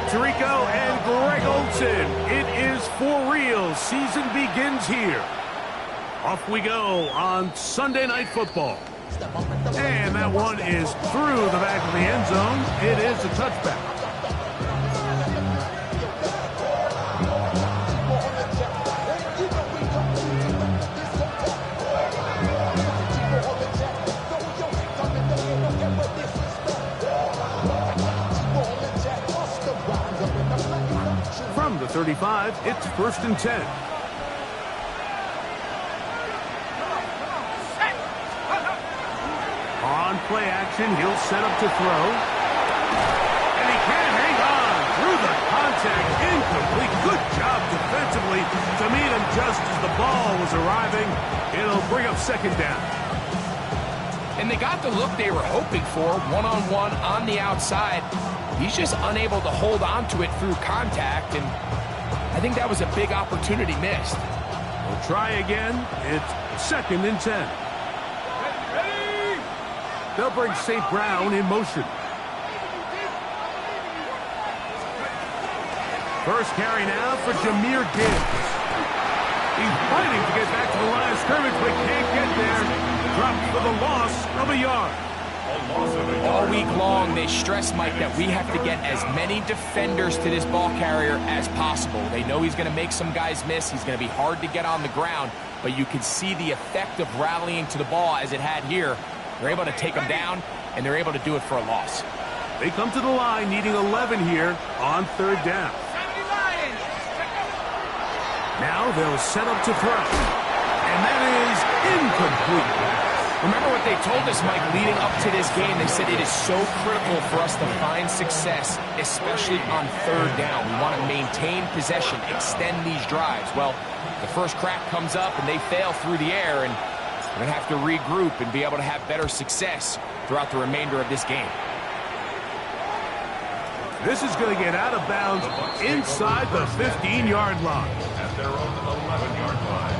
Tirico and Greg Olson. It is for real. Season begins here. Off we go on Sunday Night Football. And that one is through the back of the end zone. It is a touchback. From the 35, it's 1st and 10. On play action, he'll set up to throw. And he can't hang on through the contact. Incomplete. Good job defensively to meet him just as the ball was arriving. It'll bring up 2nd down. And they got the look they were hoping for, one-on-one on the outside. He's just unable to hold on to it through contact, and I think that was a big opportunity missed. We'll try again. It's 2nd and 10. They'll bring St. Brown in motion. First carry now for Jahmyr Gibbs. He's fighting to get back to the line of scrimmage, but can't get there. Dropped for the loss of a yard. All week long, they stress, Mike, that we have to get as many defenders to this ball carrier as possible. They know he's going to make some guys miss. He's going to be hard to get on the ground, but you can see the effect of rallying to the ball as it had here. They're able to take him down, and they're able to do it for a loss. They come to the line needing 11 here on 3rd down. Now they'll set up to throw. And that is incomplete. Remember what they told us, Mike, leading up to this game. They said it is so critical for us to find success, especially on 3rd down. We want to maintain possession, extend these drives. Well, the first crack comes up, and they fail through the air, and we're going to have to regroup and be able to have better success throughout the remainder of this game. This is going to get out of bounds inside the 15-yard line. At their own 11-yard line.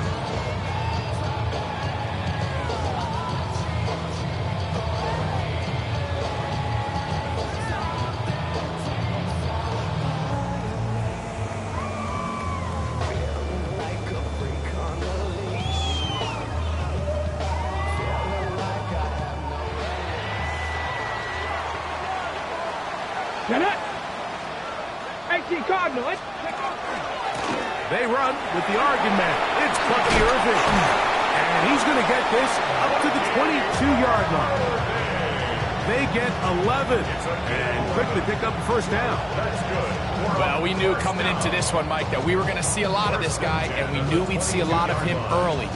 They run with the Oregon man. It's Bucky Irving. And he's going to get this up to the 22-yard line. They get 11 and quickly pick up the 1st down. That's good. Well, we knew coming into this one, Mike, that we were going to see a lot of this guy, and we knew we'd see a lot of him early.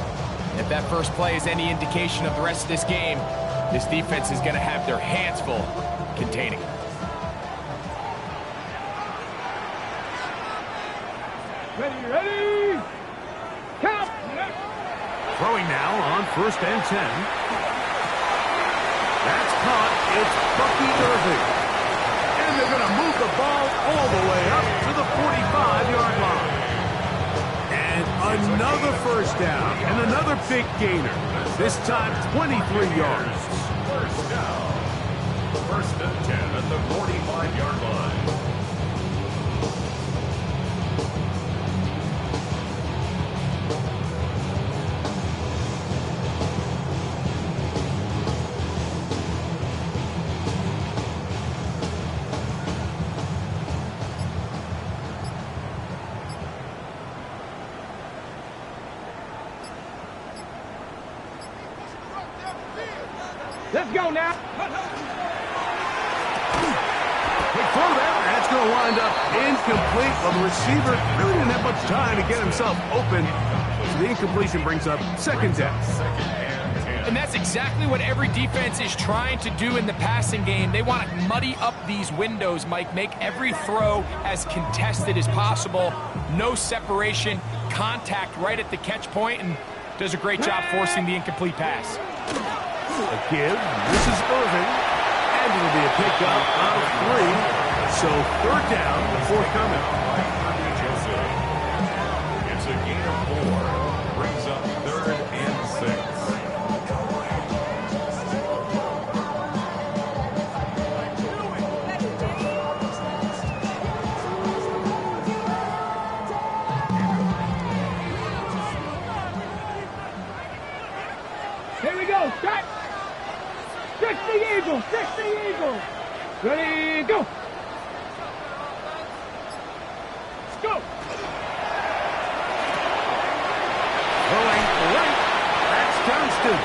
If that first play is any indication of the rest of this game, this defense is going to have their hands full containing him. Ready, count! Throwing now on 1st and 10. That's caught. It's Bucky Irving. And they're going to move the ball all the way up to the 45-yard line. And another 1st down and another big gainer. This time 23 yards. 1st down. 1st and 10 at the 45-yard line. Let's go now. Big throw there. That's going to wind up incomplete. Well, the receiver really didn't have much time to get himself open. So the incompletion brings up 2nd down. And that's exactly what every defense is trying to do in the passing game. They want to muddy up these windows, Mike, make every throw as contested as possible. No separation, contact right at the catch point, and does a great job forcing the incomplete pass. A give. This is Irving. And it'll be a pickup of 3. So 3rd down, forthcoming. It's a gain of 4. Brings up 3rd and 6. Here we go. Start. 60 Eagles. 60 Eagles. Ready, go. Let's go. Throwing right. That's Johnston.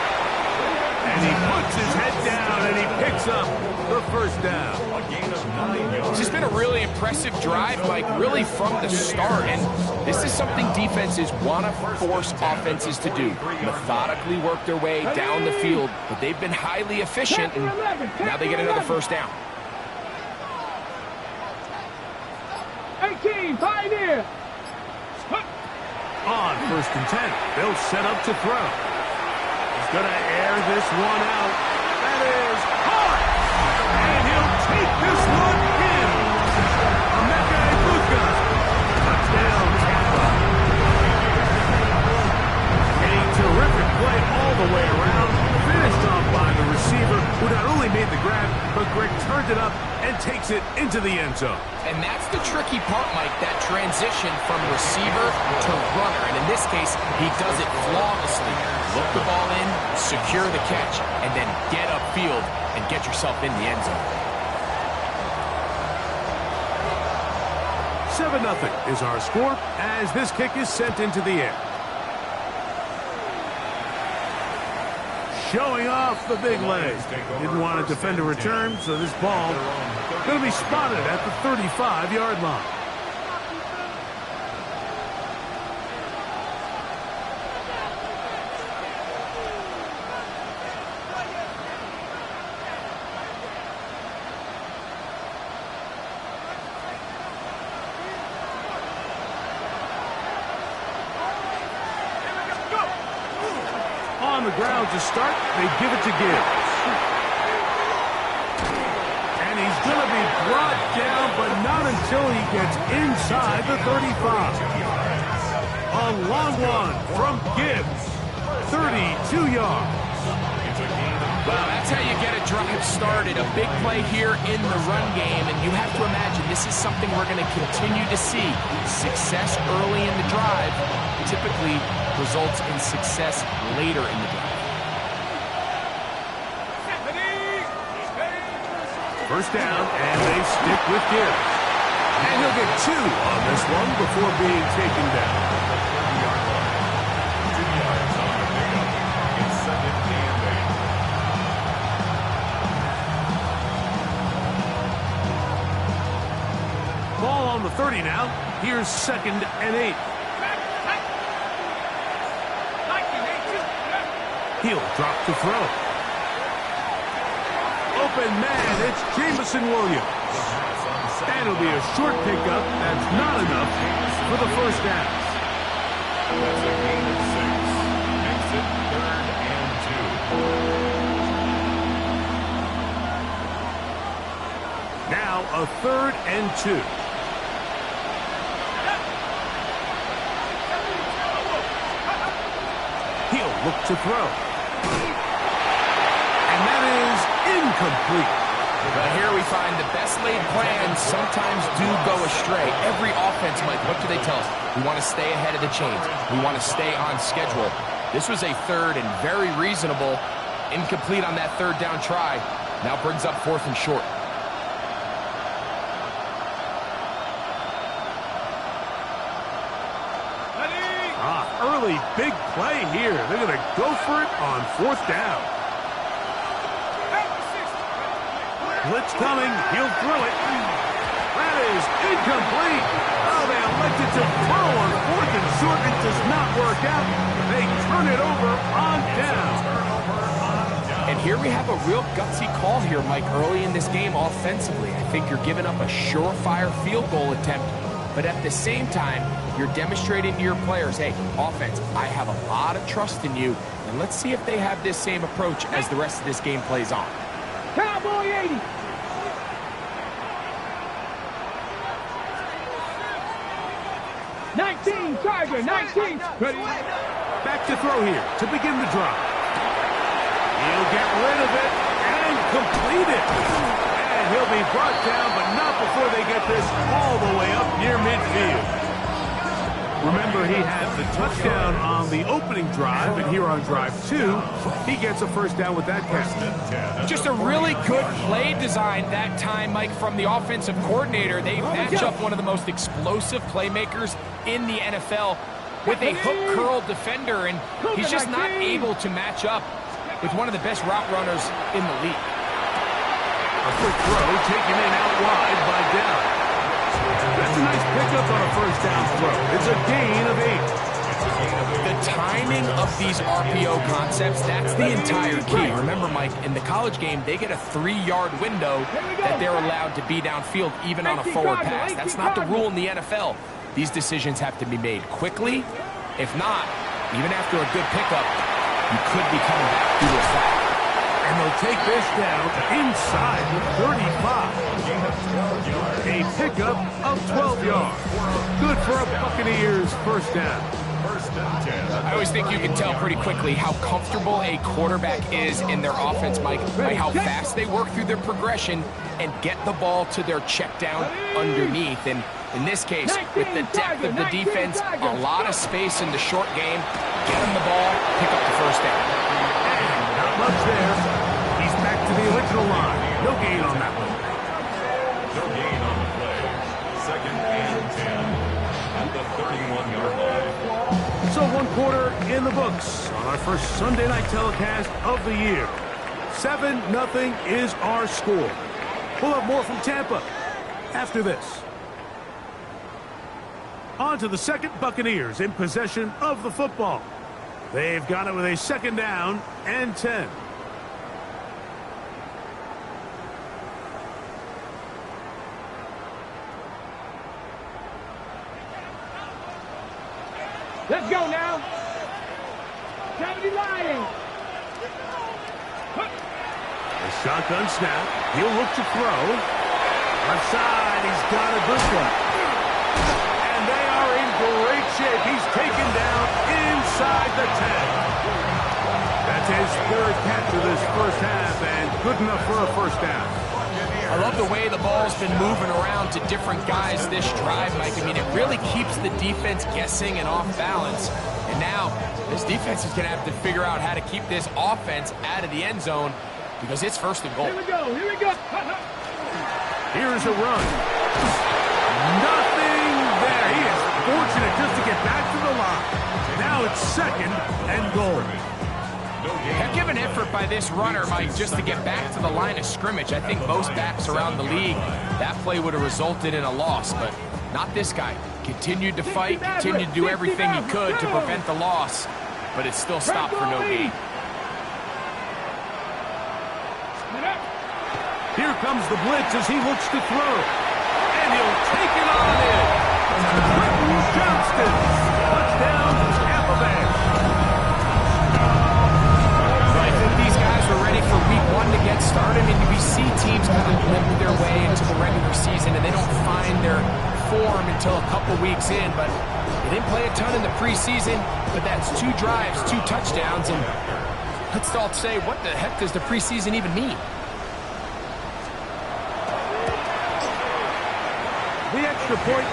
And he puts his head down and he picks up the first down. A gain of 9 yards. It's just been a really impressive drive, Mike, really from the start. And this is something defenses want to force offenses to do. Methodically work their way down the field, but they've been highly efficient, and now they get another first down. 18, Pioneer. On 1st and 10, they'll set up to throw. He's going to air this one out. That is hard. And he'll take this one in. Emeka Ibuka. Touchdown, Tampa. A terrific play all the way around. Finished off by the receiver, who not only made the grab, but Greg turned it up and takes it into the end zone. And that's the tricky part, Mike, that transition from receiver to runner. And in this case, he does it flawlessly. Look the ball in, secure the catch, and then get upfield and get yourself in the end zone. 7-0 is our score as this kick is sent into the air. Showing off the big leg. Didn't want to defend a return, so this ball going to be spotted at the 35-yard line. On the ground to start, they give it to Gibbs. And he's going to be brought down, but not until he gets inside the 35. A long one from Gibbs. 32 yards. Well, that's how you get a drive started. A big play here in the run game, and you have to imagine this is something we're going to continue to see. Success early in the drive typically results in success later in the drive. First down, and they stick with Gibbs. And he'll get 2 on this one before being taken down. 30-yard line. 2 yards on the pickup. It's 2nd and 8. Ball on the 30 now. Here's 2nd and 8. He'll drop to throw. Open man, it's Jamison Williams. And it'll be a short pickup. That's not enough for the first down. That's a gain of 6. Makes it 3rd and 2. Now a 3rd and 2. He'll look to throw. And that is incomplete. But here we find the best laid plans sometimes do go astray. Every offense, Mike, what do they tell us? We want to stay ahead of the chains. We want to stay on schedule. This was a 3rd and very reasonable. Incomplete on that 3rd down try. Now brings up 4th and short. Early big play here. They're going to go for it on 4th down. Blitz coming. He'll throw it. That is incomplete. Oh, they elected to throw on 4th and short. It does not work out. They turn it over on down. And here we have a real gutsy call here, Mike, early in this game offensively. I think you're giving up a surefire field goal attempt, but at the same time, you're demonstrating to your players, hey, offense, I have a lot of trust in you, and let's see if they have this same approach as the rest of this game plays on. Cowboy 80. Tiger, 19. Ready. Back to throw here to begin the drive. He'll get rid of it and complete it. And he'll be brought down, but not before they get this all the way up near midfield. Remember, he had the touchdown on the opening drive, and here on drive 2, he gets a first down with that catch. Just a really good play design that time, Mike, from the offensive coordinator. They match up one of the most explosive playmakers in the NFL with a hook curl defender, and he's just not able to match up with one of the best route runners in the league. A quick throw taken in out wide by Dell. That's a nice pickup on a first down throw. It's a gain of 8. The timing of these RPO concepts, that's the entire key. Remember, Mike, in the college game, they get a 3-yard window that they're allowed to be downfield even on a forward pass. That's not the rule in the NFL. These decisions have to be made quickly. If not, even after a good pickup, you could be coming back due to a flag. And they'll take this down inside the 35. A pickup of 12 yards. Good for a Buccaneers first down. I always think you can tell pretty quickly how comfortable a quarterback is in their offense, Mike, by how fast they work through their progression and get the ball to their check down underneath. And in this case, with the depth of the defense, a lot of space in the short game, get them the ball, pick up the first down. Not much there. He's back to the original line. No gain on that one. No gain on the play. 2nd and 10 at the 31-yard line. So 1 quarter in the books on our first Sunday night telecast of the year. 7-0 is our score. We'll have more from Tampa after this. On to the second, Buccaneers in possession of the football. They've got it with a 2nd down and 10. Let's go now. Time to be lying. A shotgun snap. He'll look to throw. Left side, he's got a good one. And they are in great shape. He's taken down inside the 10. That's his 3rd catch of this first half, and good enough for a first down. I love the way the ball's been moving around to different guys this drive, Mike. I mean, it really keeps the defense guessing and off balance. And now, this defense is going to have to figure out how to keep this offense out of the end zone because it's 1st and goal. Here we go. Here we go. Here's a run. Nothing there. He is fortunate just to get back to the line. Now it's 2nd and goal. Heck of an effort by this runner, Mike, just to get back to the line of scrimmage. I think most backs around the league, that play would have resulted in a loss, but not this guy. Continued to fight, continued to do everything he could to prevent the loss, but it still stopped for no gain. Here comes the blitz as he looks to throw. And he'll take it on in. Quentin Johnston. Touchdown, Tampa Bay. I think these guys were ready for week 1 to get started. I mean, we see teams kind of limp their way into the regular season and they don't find their form until a couple weeks in, but they didn't play a ton in the preseason, but that's 2 drives, 2 touchdowns, and let's all say, what the heck does the preseason even mean? The extra point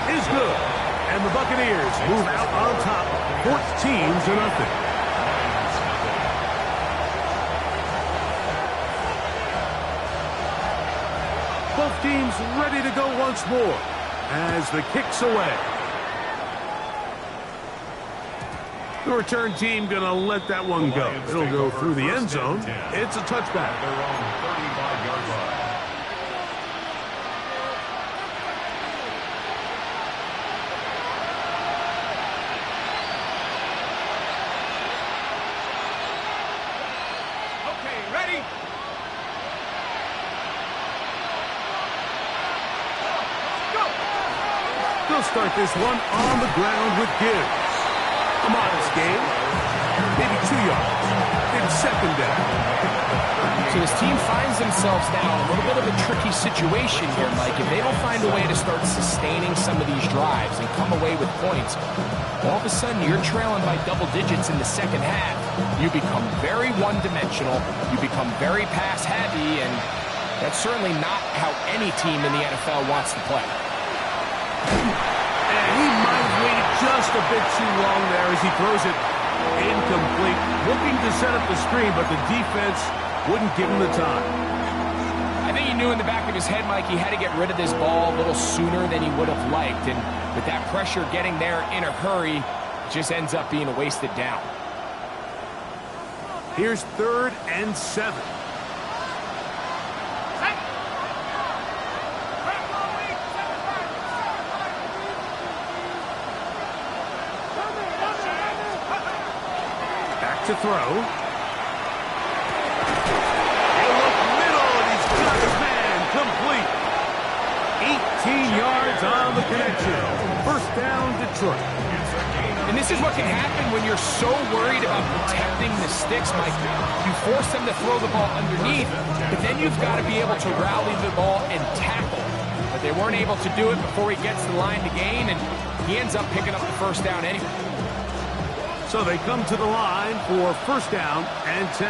is good, and the Buccaneers move out on top, 14-0. Both teams ready to go once more as the kick's away. The return team going to let that one go. It'll go through the end zone. It's a touchback. Their own 35-yard line. Okay, ready? They'll start this one on the ground with Gibbs. A modest game, maybe 2 yards. It's 2nd down. So this team finds themselves now in a little bit of a tricky situation here, Mike. If they don't find a way to start sustaining some of these drives and come away with points, all of a sudden you're trailing by double digits in the 2nd half. You become very one-dimensional. You become very pass-heavy, and that's certainly not how any team in the NFL wants to play. And he might have waited just a bit too long there as he throws it incomplete. Looking to set up the screen, but the defense wouldn't give him the time. I think he knew in the back of his head, Mike, he had to get rid of this ball a little sooner than he would have liked. And with that pressure getting there in a hurry, it just ends up being a wasted down. Here's 3rd and 7. Back to throw. He'll look middle, and he's got his man complete. 18 yards on the connection. 1st down, Detroit. And this is what can happen when you're so worried about protecting the sticks, Mike. You force them to throw the ball underneath, but then you've got to be able to rally the ball and tackle. But they weren't able to do it before he gets the line to gain, and he ends up picking up the 1st down anyway. So they come to the line for 1st down and 10.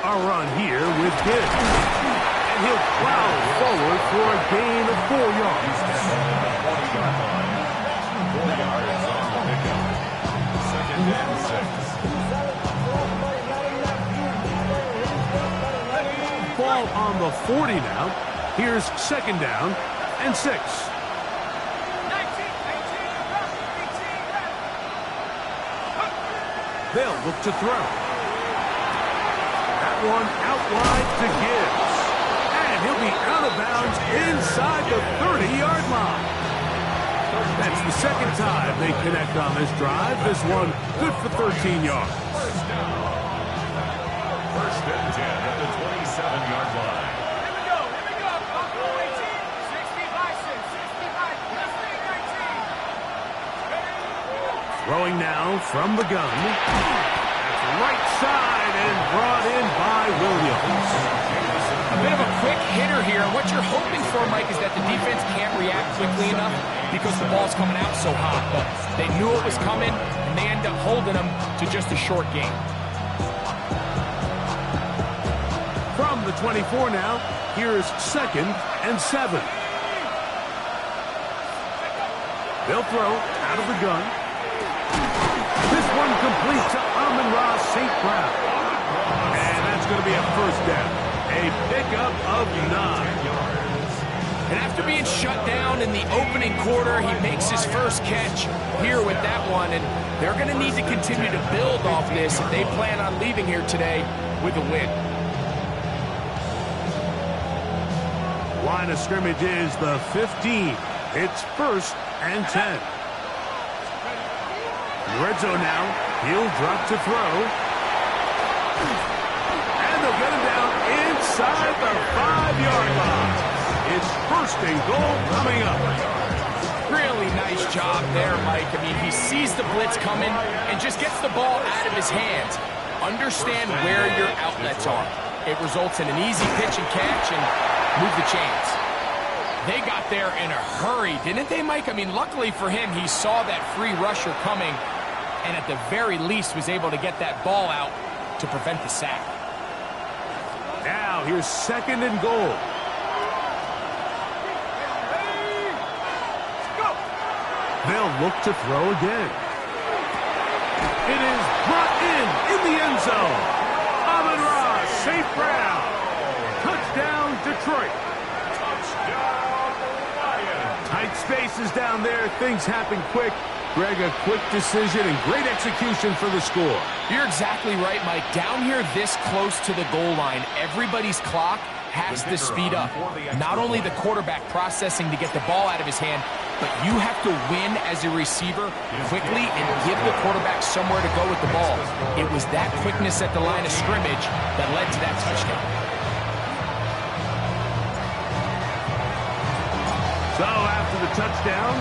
A run here with Gibbs. And he'll plow forward for a gain of 4 yards. 20-yard line. 4 yards on the pickup. 2nd and 6. Ball on the 40 now. Here's 2nd down and 6. They'll look to throw. That one out wide to Gibbs. And he'll be out of bounds inside the 30-yard line. That's the 2nd time they connect on this drive. This one good for 13 yards. 1st down. 1st and 10 at the 27-yard line. Here we go. 65. Throwing now from the gun. That's right side and brought in by Williams. A bit of a quick hitter here. What you're hoping for, Mike, is that the defense can't react quickly enough because the ball's coming out so hot. But they knew it was coming, and they end up holding them to just a short gain. From the 24 now, here's 2nd and 7. They'll throw out of the gun. This one complete to Amon-Ra St. Brown. And that's going to be a 1st down. A pickup of 9. And after being shut down in the opening quarter, he makes his 1st catch here with that one. And they're going to need to continue to build off this if they plan on leaving here today with a win. Line of scrimmage is the 15. It's 1st and 10. Red zone now. He'll drop to throw. And they'll get him down inside the 5-yard line. It's 1st and goal coming up. Really nice job there, Mike. I mean, he sees the blitz coming and just gets the ball out of his hands. Understand where your outlets are. It results in an easy pitch and catch and move the chains. They got there in a hurry, didn't they, Mike? I mean, luckily for him, he saw that free rusher coming and at the very least was able to get that ball out to prevent the sack. Now here's 2nd and goal. They'll look to throw again. It is brought in the end zone. Amon-Ra St. Brown. Touchdown, Detroit. Touchdown, Lions. Tight spaces down there. Things happen quick. Greg, a quick decision and great execution for the score. You're exactly right, Mike. Down here this close to the goal line, everybody's clock has to speed up. Not only the quarterback processing to get the ball out of his hand, but you have to win as a receiver quickly and give the quarterback somewhere to go with the ball. It was that quickness at the line of scrimmage that led to that touchdown. So after the touchdown,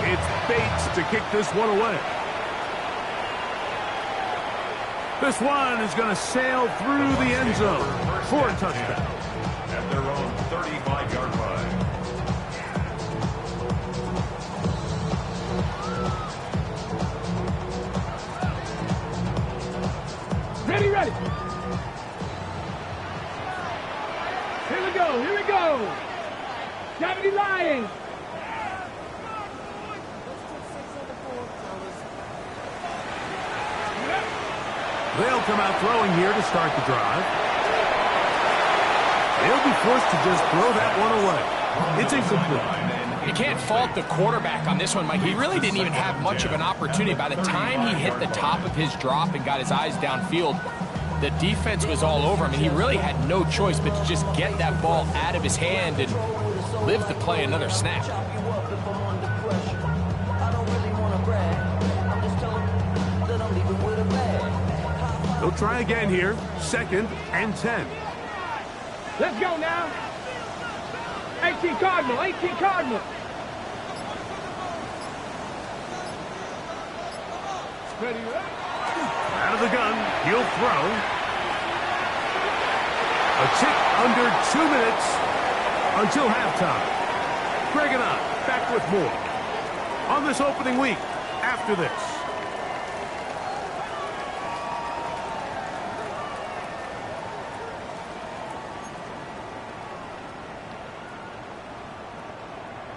it's Bates to kick this one away. This one is going to sail through the end zone for a touchdown. At their own 35-yard line. Ready. Here we go. Deputy Lions. They'll come out throwing here to start the drive. They'll be forced to just throw that one away. It's incomplete. You can't fault the quarterback on this one, Mike. He really didn't even have much of an opportunity. By the time he hit the top of his drop and got his eyes downfield, the defense was all over him, and he really had no choice but to just get that ball out of his hand and live to play another snap. They'll try again here. 2nd and 10. Let's go now. 18 Cardinal, 18 Cardinal. Ready, Out of the gun, he'll throw. A tick under 2 minutes until halftime. Greg and I back with more on this opening week after this.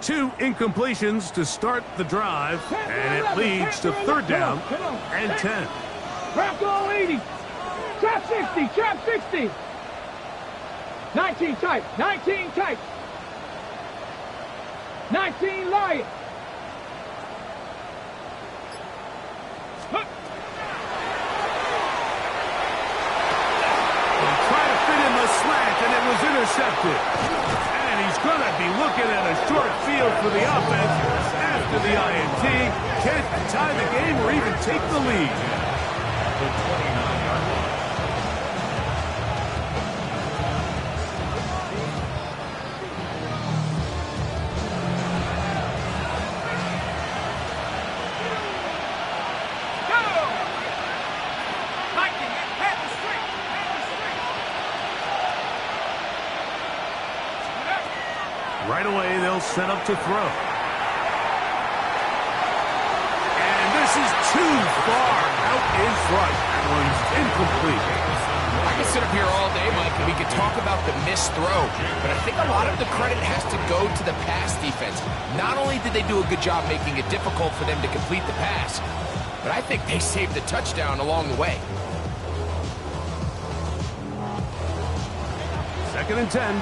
Two incompletions to start the drive, and it leads to 3rd down and 10. Trap goal 80. Trap 60. Trap 60. 19 tight. 19 tight. 19 Lion. Try to fit in the slant, and it was intercepted. And he's going to be looking at a short field for the offense after the INT. Can't tie the game or even take the lead. The 29-yard line. Right away, they'll set up to throw. And this is too far out in front. That one's incomplete. I could sit up here all day, Mike, and we could talk about the missed throw, but I think a lot of the credit has to go to the pass defense. Not only did they do a good job making it difficult for them to complete the pass, but I think they saved the touchdown along the way. 2nd and 10.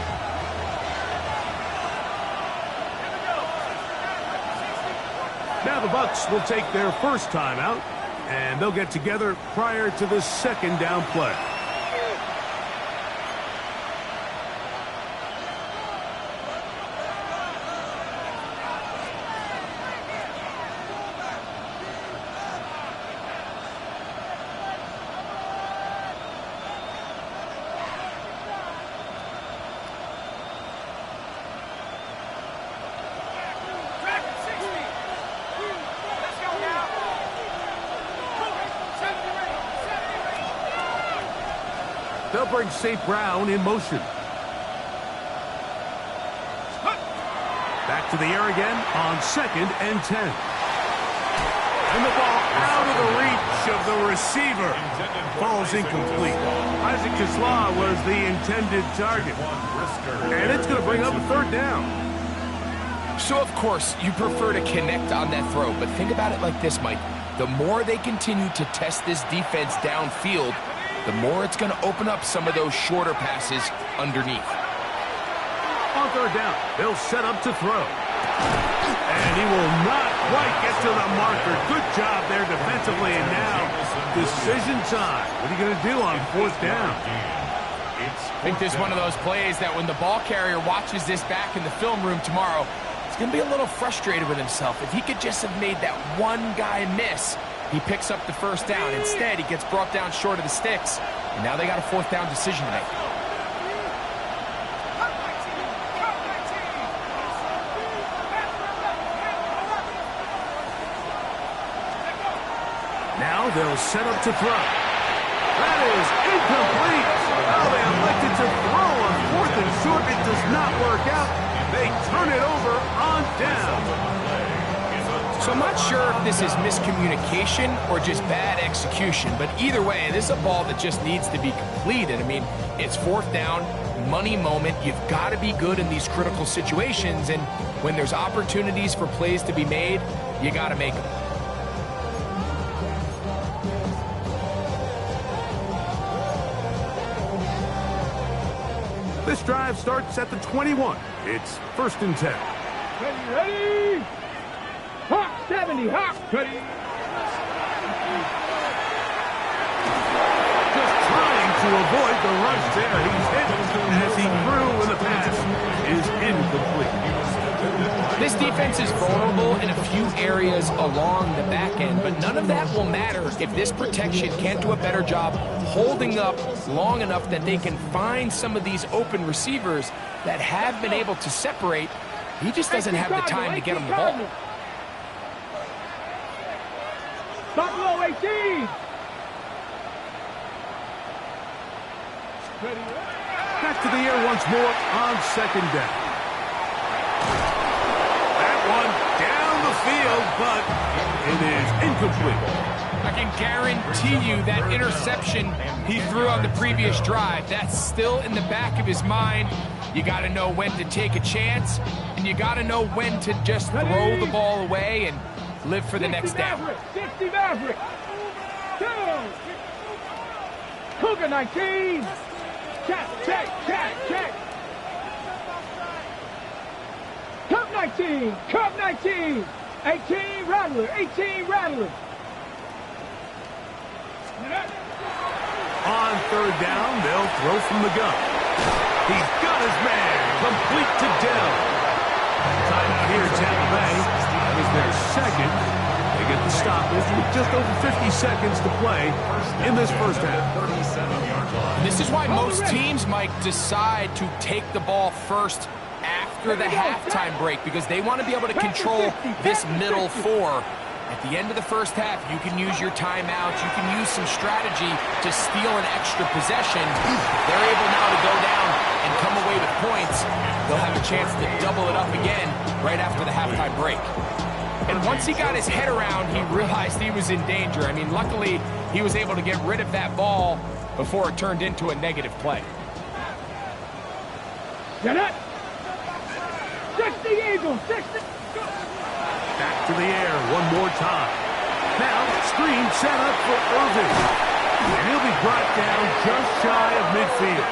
Now the Bucs will take their first timeout, and they'll get together prior to the 2nd down play. They'll bring St. Brown in motion. Back to the air again on 2nd and 10. And the ball out of the reach of the receiver. Falls incomplete. Isaac Kisla was the intended target. And it's going to bring up a 3rd down. So, of course, you prefer to connect on that throw, but think about it like this, Mike. The more they continue to test this defense downfield, the more it's going to open up some of those shorter passes underneath. On 3rd down, they'll set up to throw. And he will not quite get to the marker. Good job there defensively, and now decision time. What are you going to do on 4th down? I think this is one of those plays that when the ball carrier watches this back in the film room tomorrow, he's going to be a little frustrated with himself. If he could just have made that one guy miss, he picks up the 1st down. Instead, he gets brought down short of the sticks, and now they got a 4th down decision to make. Now they'll set up to throw. That is incomplete. Oh, they elected to throw on 4th and short. It does not work out. They turn it over on down. So I'm not sure if this is miscommunication or just bad execution, but either way, this is a ball that just needs to be completed. I mean, it's 4th down, money moment. You've got to be good in these critical situations, and when there's opportunities for plays to be made, you got to make them. This drive starts at the 21. It's 1st and 10. Ready? Hawk 70, Hawk. Ready? Just trying to avoid the rush there. He's hit as he threw, and the pass is incomplete. This defense is vulnerable in a few areas along the back end, but none of that will matter if this protection can't do a better job holding up long enough that they can find some of these open receivers that have been able to separate. He just doesn't have the time to get him the ball. Buffalo 18. Ready? Back to the air once more on 2nd down. One down the field, but it is incomplete. I can guarantee you that interception he threw on the previous drive, that's still in the back of his mind. You got to know when to take a chance, and you got to know when to just throw the ball away and live for the next down. 60 Maverick. 2. Cougar 19. Check. Cup 19, Cup 19, 18 Rattler, 18 Rattler. On 3rd down, they'll throw from the gun. He's got his man, complete to Dell. Timeout here, Tampa Bay. That was their 2nd. They get the stoppage with just over 50 seconds to play in this 1st half. This is why most teams, Mike, decide to take the ball first after the halftime break, because they want to be able to control this middle 4. At the end of the 1st half, you can use your timeouts, you can use some strategy to steal an extra possession. They're able now to go down and come away with points. They'll have a chance to double it up again right after the halftime break. And once he got his head around, he realized he was in danger. I mean, luckily, he was able to get rid of that ball before it turned into a negative play. Get it! 60 Eagles, 60. Back to the air one more time. Now, screen set up for Irvin. And he'll be brought down just shy of midfield.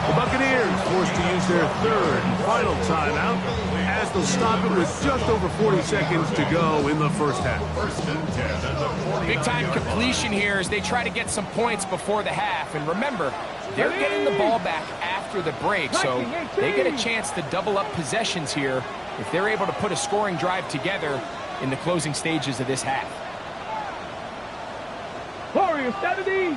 The Buccaneers forced to use their 3rd and final timeout as they'll stop it with just over 40 seconds to go in the 1st half. Big-time completion here as they try to get some points before the half. And remember, they're getting the ball back after the break, so they get a chance to double up possessions here if they're able to put a scoring drive together in the closing stages of this half. Warriors 70.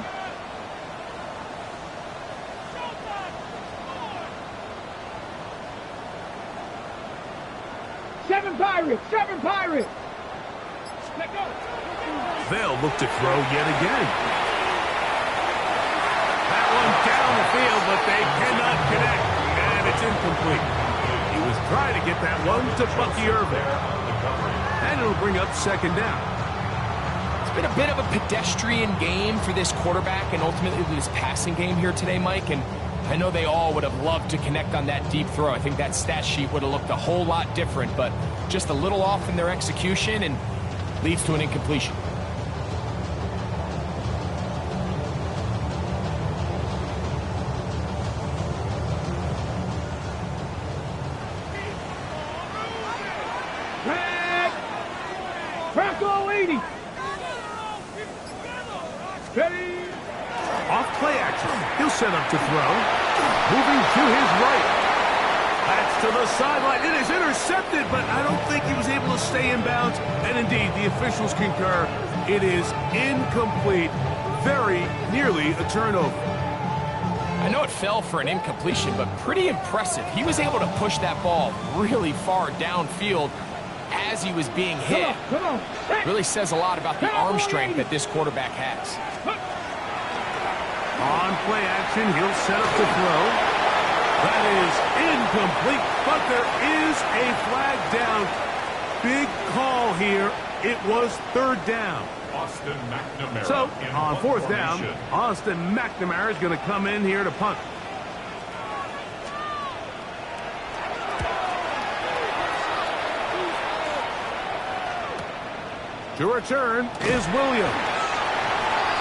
Seven Pirates. Let go. They'll look to throw yet again. That one down the field, but they cannot connect, and it's incomplete. He was trying to get that one to Bucky Irvin. And it'll bring up 2nd down. It's been a bit of a pedestrian game for this quarterback and ultimately this passing game here today, Mike, and I know they all would have loved to connect on that deep throw. I think that stat sheet would have looked a whole lot different, but just a little off in their execution and leads to an incompletion. Franco 80. Ready. Off play action. He'll set up to throw. Moving to his right. That's to the sideline. It is intercepted, but I don't think he was able to stay in bounds. And indeed, the officials concur. It is incomplete. Very nearly a turnover. I know it fell for an incompletion, but pretty impressive. He was able to push that ball really far downfield as he was being hit. Come on. Really says a lot about the arm strength that this quarterback has. On play action, he'll set up to throw. That is incomplete, but there is a flag down. Big call here. It was 3rd down. Austin McNamara. So, in on 4th down, formation. Austin McNamara is going to come in here to punt. To return is Williams.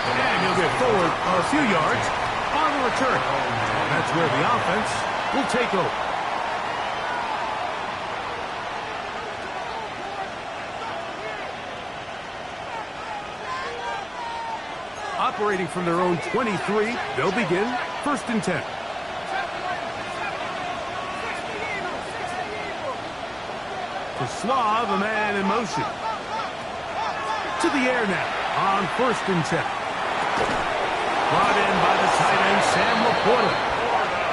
And he'll get forward a few yards on the return. And that's where the offense will take over. Operating from their own 23, they'll begin 1st and 10. To Slav, a man in motion. To the air now on 1st and 10. Brought in by the tight end, Sam Laporta.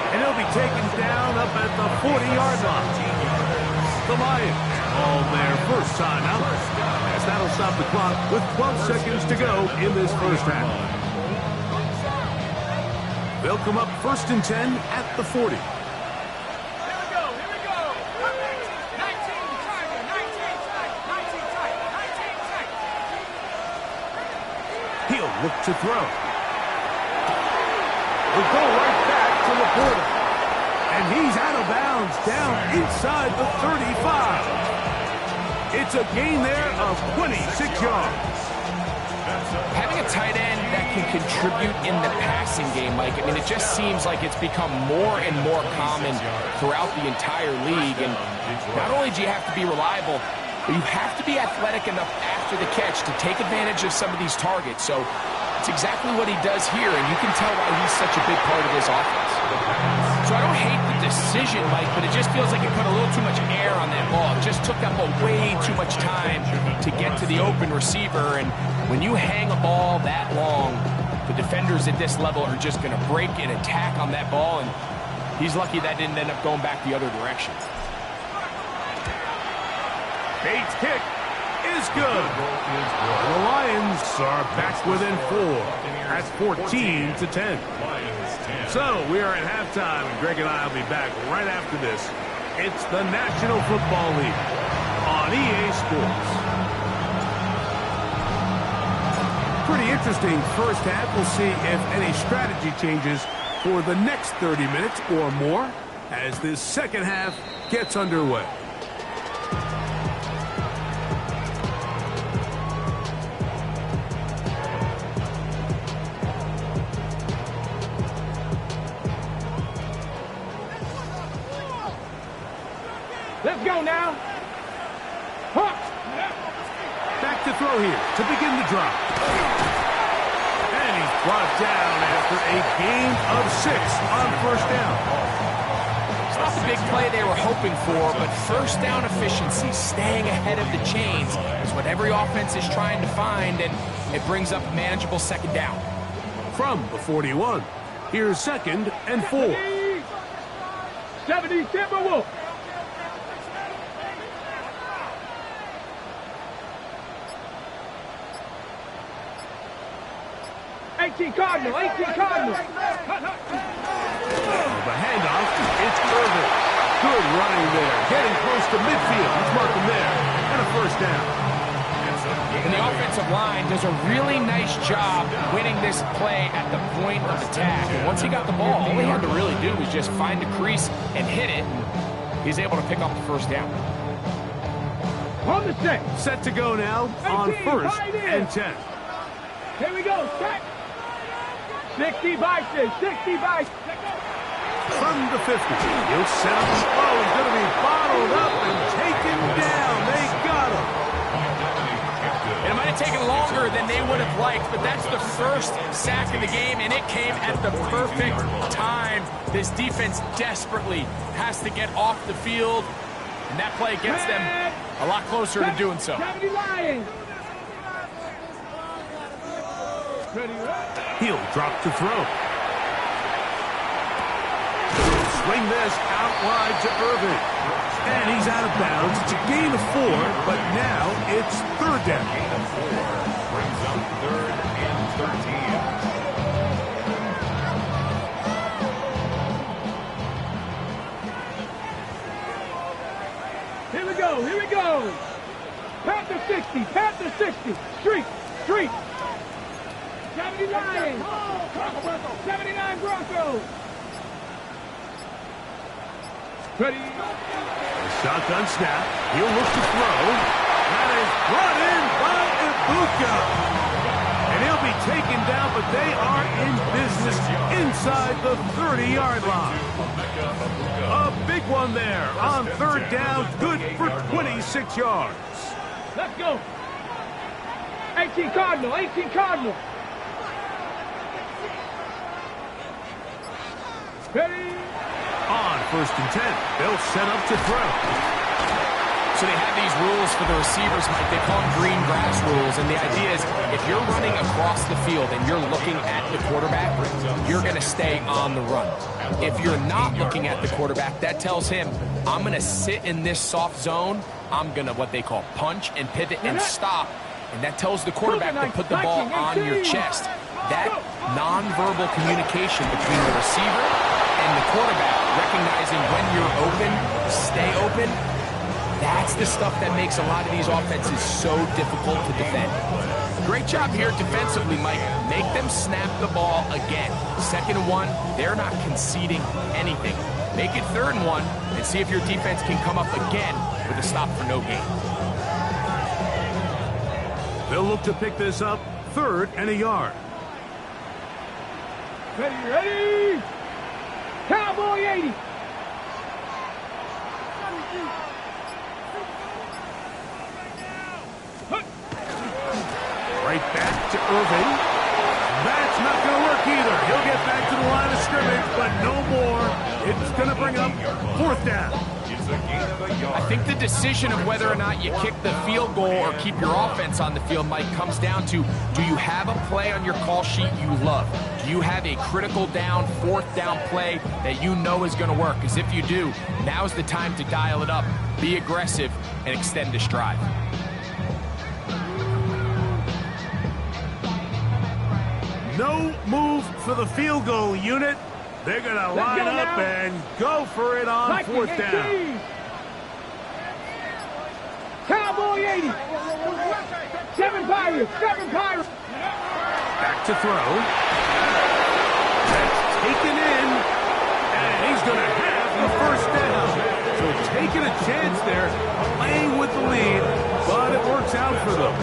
And he'll be taken down up at the 40-yard line. The Lions all their first time out. As that'll stop the clock with 12 seconds to go in this first half. They'll come up 1st and 10 at the 40. He'll look to throw. Will go right back to Laporta. And he's out of bounds down inside the 35. It's a gain there of 26 yards. Having a tight end that can contribute in the passing game, Mike, I mean, it just seems like it's become more and more common throughout the entire league. And not only do you have to be reliable, but you have to be athletic enough after the catch to take advantage of some of these targets. So it's exactly what he does here, and you can tell why he's such a big part of this offense. So I don't hate the decision, Mike, but it just feels like it put a little too much air on that ball. It just took that ball way too much time to get to the open receiver, and when you hang a ball that long, the defenders at this level are just going to break and attack on that ball, and he's lucky that didn't end up going back the other direction. Bates' kick is good. The Lions are back within 4 at 14-10. So we are at halftime, and Greg and I will be back right after this. It's the National Football League on EA Sports. Pretty interesting first half. We'll see if any strategy changes for the next 30 minutes or more as this second half gets underway. Let's go now. Huh. Back to throw here to begin the drive. And he's brought down after a gain of 6 on 1st down. It's not the big play they were hoping for, but 1st down efficiency, staying ahead of the chains, is what every offense is trying to find, and it brings up a manageable 2nd down. From the 41, here's 2nd and 4. 70 Timberwolves. 18 Cardinal, 18 Cardinal. The handoff, it's Irvin. Good running there, getting close to midfield. He's marking there, and a 1st down. And the offensive line does a really nice job winning this play at the point of attack. And once he got the ball, all he had to really do was just find the crease and hit it. He's able to pick up the 1st down. On the set. Set to go now on 1st and 10. Here we go, set. 60 Vices, 60 Vices. From the 50, he'll set up the throw. He's going to be bottled up and taken down. They got him. It might have taken longer than they would have liked, but that's the 1st sack of the game, and it came at the perfect time. This defense desperately has to get off the field, and that play gets them a lot closer to doing so. 70 Lions. He'll drop to throw. Swing this out wide to Irvin. And he's out of bounds. It's a gain of 4, but now it's 3rd down. Gain of 4 brings up 3rd and 13. Here we go, here we go. Panther 60, Panther 60. Street, street. 70 Lions. 79 Broncos. Ready. The shotgun snap. He'll look to throw. That is brought in by Ibuka. And he'll be taken down, but they are in business inside the 30-yard line. A big one there on third down, good for 26 yards. Let's go. 18 Cardinal, 18 Cardinal. Ready? On first and 10, they'll set up to throw. So they have these rules for the receivers, Mike. They call them green grass rules. And the idea is if you're running across the field and you're looking at the quarterback, you're going to stay on the run. If you're not looking at the quarterback, that tells him, I'm going to sit in this soft zone. I'm going to what they call punch and pivot and stop. And that tells the quarterback to put the ball on your chest. That nonverbal communication between the receiver and the quarterback, recognizing when you're open, stay open, that's the stuff that makes a lot of these offenses so difficult to defend. Great job here defensively, Mike. Make them snap the ball again. 2nd and 1, they're not conceding anything. Make it 3rd and 1 and see if your defense can come up again with a stop for no gain. They'll look to pick this up 3rd and a yard. Ready, ready. Cowboy 80. Right back to Irving. That's not going to work either. He'll get back to the line of scrimmage, but no more. It's going to bring up 4th down. I think the decision of whether or not you kick the field goal or keep your offense on the field, Mike, comes down to, do you have a play on your call sheet you love? Do you have a critical down, 4th down play that you know is going to work? Because if you do, now's the time to dial it up, be aggressive, and extend this drive. No move for the field goal unit. They're going to line up and go for it on 4th down. Cowboy 80. 7 Pirates, 7 Pirates. Back to throw. That's taken in. And he's going to have the 1st down. So taking a chance there, playing with the lead, but it works out for them.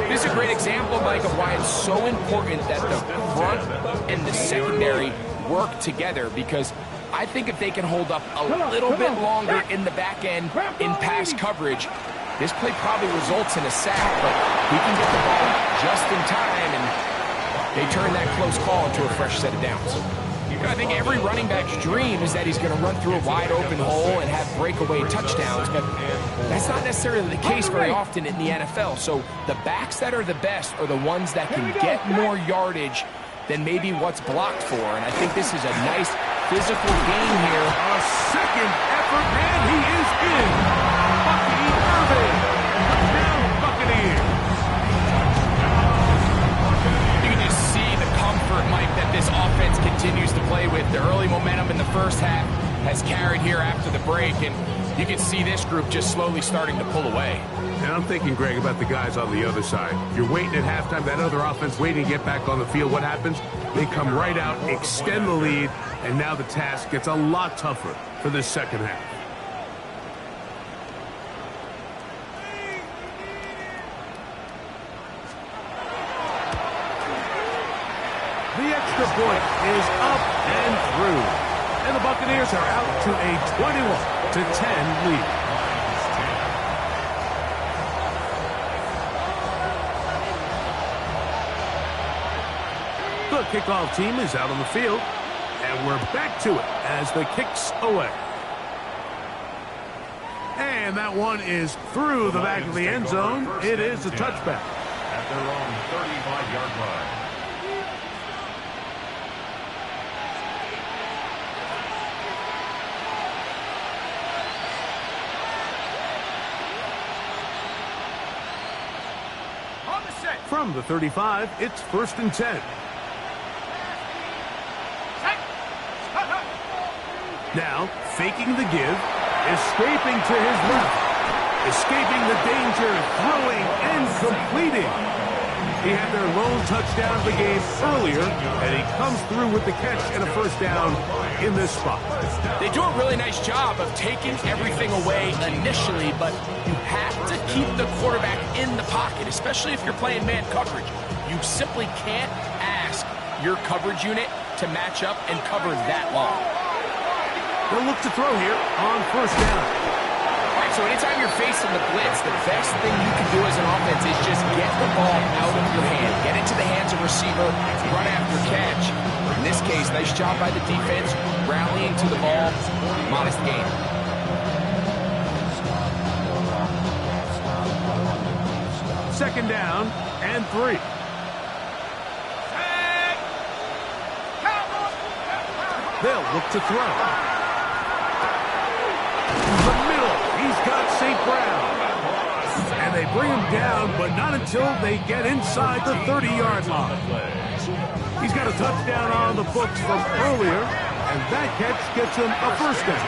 This is a great example, Mike, of why it's so important that the front and the secondary work together, because I think if they can hold up a little bit longer in the back end in pass coverage, this play probably results in a sack, but he can get the ball just in time, and they turn that close call into a fresh set of downs. I think every running back's dream is that he's going to run through a wide open hole and have breakaway touchdowns, but that's not necessarily the case very often in the NFL. So the backs that are the best are the ones that can get more yardage than maybe what's blocked for. And I think this is a nice physical game here. A 2nd effort, and he is in. Bucky Irving. Touchdown, Buccaneers. You can just see the comfort, Mike, that this offense continues to play with. The early momentum in the 1st half has carried here after the break, and you can see this group just slowly starting to pull away. And I'm thinking, Greg, about the guys on the other side. You're waiting at halftime, that other offense waiting to get back on the field. What happens? They come right out, extend the lead, and now the task gets a lot tougher for this 2nd half. The extra point is up and through. And the Buccaneers are out to a 21-10 lead. The kickoff team is out on the field, and we're back to it as the kick's away. And that one is through the back of the end zone. It is a touchback. At their own 35-yard line. From the 35, it's 1st and 10. Now, faking the give, escaping to his left, escaping the danger, throwing and completing. He had their lone touchdown of the game earlier, and he comes through with the catch and a first down in this spot. They do a really nice job of taking everything away initially, but you have to keep the quarterback in the pocket, especially if you're playing man coverage. You simply can't ask your coverage unit to match up and cover that long. They'll look to throw here on first down. All right, so anytime you're facing the blitz, the best thing you can do as an offense is just get the ball out of your hand. Get into the hands of receiver, run after catch. In this case, nice job by the defense, rallying to the ball, modest gain. Second down and 3. They'll look to throw. The middle. He's got St. Brown. And they bring him down, but not until they get inside the 30-yard line. He's got a touchdown on the books from earlier, and that catch gets him a first down.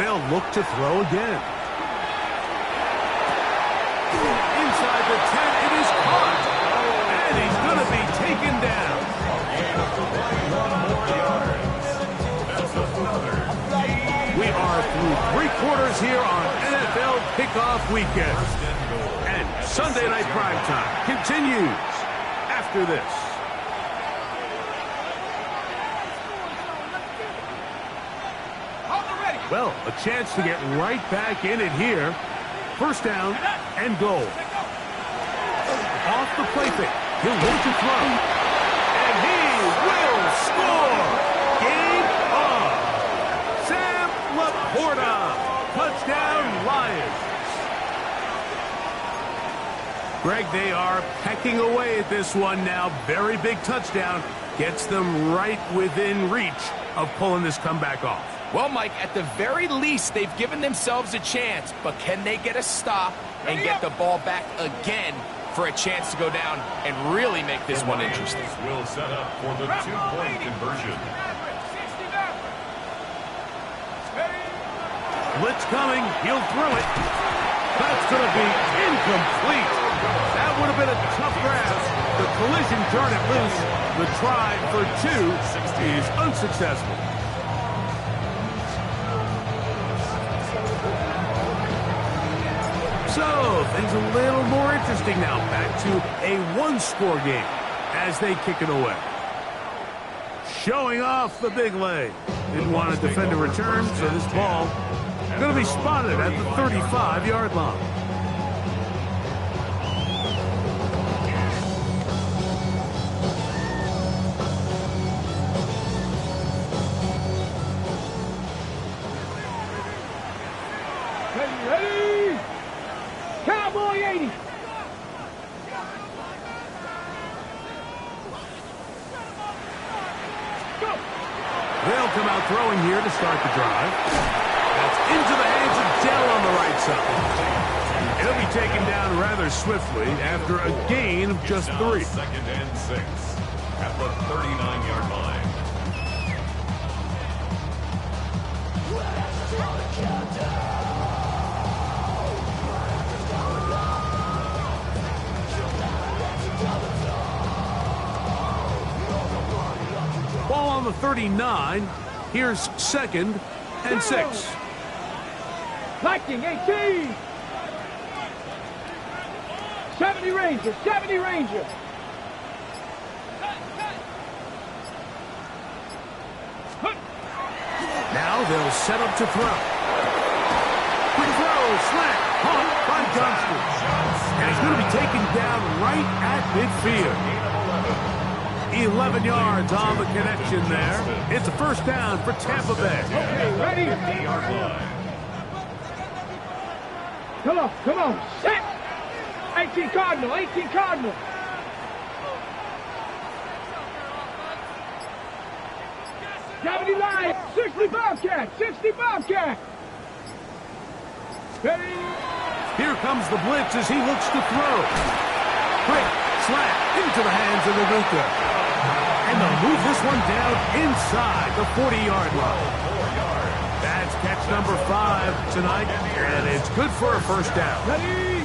They'll look to throw again. Inside the 10, it is caught. And he's going to be taken down. We are through 3 quarters here on NFL Kickoff Weekend. And Sunday Night Primetime continues after this. Well, a chance to get right back in it here. First down and goal. Off the play fake. He'll look to throw. And he will score. Game on. Sam Laporta. Touchdown, Lions. Greg, they are pecking away at this one now. Very big touchdown. Gets them right within reach of pulling this comeback off. Well, Mike, at the very least, they've given themselves a chance, but can they get a stop and get the ball back again for a chance to go down and really make this one interesting? Will set up for the 2-point conversion. Blitz coming. He'll throw it. That's going to be incomplete. That would have been a tough grasp. The collision turned it loose. The try for 2 is unsuccessful. So, things a little more interesting now. Back to a 1-score game as they kick it away. Showing off the big leg. Didn't want to defend a return, so this ball going to be spotted at the 35-yard line. Ready? Cowboy 80. Go. They'll come out throwing here to start the drive. That's into the hands of Dell on the right side. He'll be taken down rather swiftly after a gain of just 3. Second and 6 at the 39-yard line. Ball on the 39. Here's second and 6. Liking 18. 70 Ranger, 70 Ranger. Now they'll set up to throw. Quick throw, slant, caught by Johnston. And he's going to be taken down right at midfield. 11 yards on the connection there. It's a first down for Tampa Bay. Okay, ready? Come on, set. 18 Cardinal, 18 Cardinal. Gravity line, 60 Bobcat, 60 Bobcat. Ready? Here comes the blitz as he looks to throw. Quick slant into the hands of Ibuka. And they'll move this one down inside the 40-yard line. That's catch number 5 tonight, and it's good for a first down. Ready?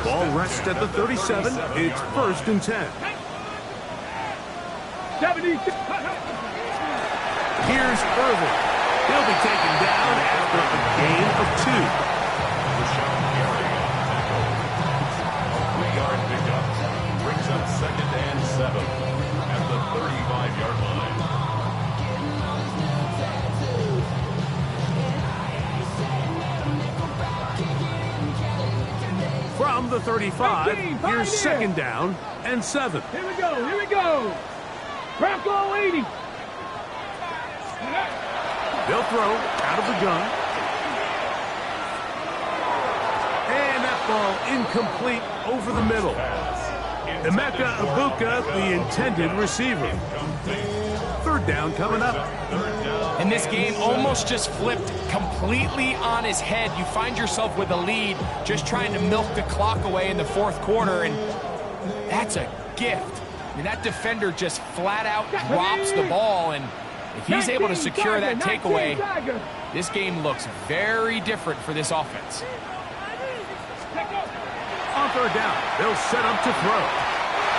Ball rests at the 37. It's 1st and 10. 76. Here's Irvin. He'll be taken down after a gain of 2. A 3-yard pickup brings up 2nd and 7 at the 35-yard line. From the 35, here's 2nd down and 7. Here we go. Here we go. Bronco 80. They'll throw out of the gun. And that ball incomplete over the middle. Emeka Ibuka, the intended receiver. 3rd down coming up. And this game almost just flipped completely on his head. You find yourself with a lead, just trying to milk the clock away in the 4th quarter, and that's a gift. I mean, that defender just flat out drops the ball, and if he's able to secure that takeaway, this game looks very different for this offense. On 3rd down, they'll set up to throw.